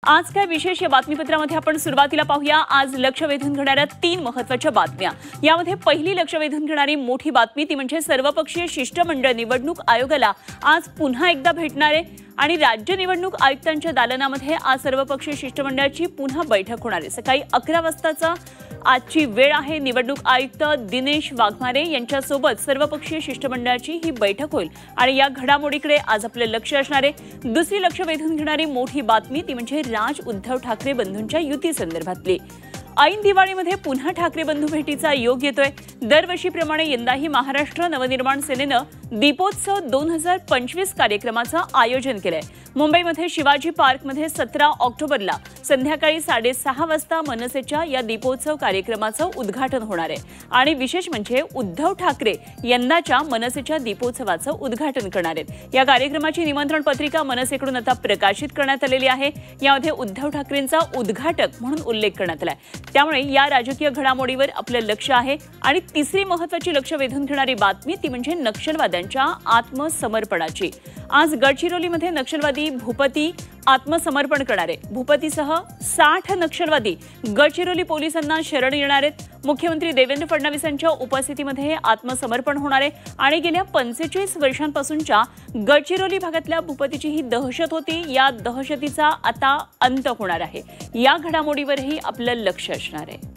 आज काय विशेष या बातमीपत्रामध्ये आपण सुरुवातीला पाहूया। आज लक्ष वेधून घेणाऱ्या 3 महत्त्वाच्या बातम्या। यामध्ये पहिली लक्ष वेधून घेणारी मोठी बातमी ती म्हणजे सर्वपक्षीय शिष्टमंडळ निवडणूक आयोगाला आज पुन्हा एकदा भेटणार आहे आणि राज्य निवडणूक आयुक्तांच्या दालनामध्ये आज सर्वपक्षीय शिष्टमंडळाची पुन्हा बैठक होणार आहे। सकाळी 11 वाजताचा आजची वेळ आहे। निवडणूक आयुक्त दिनेश वाघमारे यांच्यासोबत सर्वपक्षीय शिष्टमंडळाची ही बैठक होईल आणि या घडामोडीकडे आज आपले लक्ष असणार आहे। दुसरी लक्ष वेधून घेणारी मोठी बातमी ती म्हणजे राज उद्धव ठाकरे बंधूंच्या युती संदर्भातली। ऐन दिवाळीमध्ये पुन्हा ठाकरे बंधू भेटीचा योग येतोय। दरवर्षीप्रमाणे यंदाही महाराष्ट्र नवनिर्माण सेनेनं दीपोत्सव 2025 कार्यक्रमाचं आयोजन केलंय। मुंबईमध्ये शिवाजी पार्कमध्ये 17 ऑक्टोबरला संध्याकाळी 6:30 वाजता मनसेच्या या दीपोत्सव कार्यक्रमाचं उद्घाटन होणार आहे आणि विशेष म्हणजे उद्धव ठाकरे यंदाच्या मनसेच्या दीपोत्सवाचं उद्घाटन करणार आहेत। या कार्यक्रमाची निमंत्रण पत्रिका मनसेकडून आता प्रकाशित करण्यात आलेली आहे। यामध्ये उद्धव ठाकरेंचा उद्घाटक म्हणून उल्लेख करण्यात आलाय। त्यामुळे या राजकीय घडामोडीवर आपलं लक्ष आहे आणि तिसरी महत्त्वाची लक्ष वेधून घेणारी बातमी ती म्हणजे नक्षलवाद्यांच्या आत्मसमर्पणाची। आज गडचिरोलीमध्ये नक्षलवादी भूपती आत्मसमर्पण करणार आहे। भूपतीसह 60 नक्षलवादी गडचिरोली पोलिसांना शरण येणार आहेत। मुख्यमंत्री देवेंद्र फडणवीसांच्या उपस्थितीमध्ये आत्मसमर्पण होणार आहे आणि गेल्या 45 वर्षांपासूनच्या गडचिरोली भागातल्या भूपतीची ही दहशत होती। या दहशतीचा आता अंत होणार आहे। या घडामोडीवरही आपलं लक्ष असणार आहे।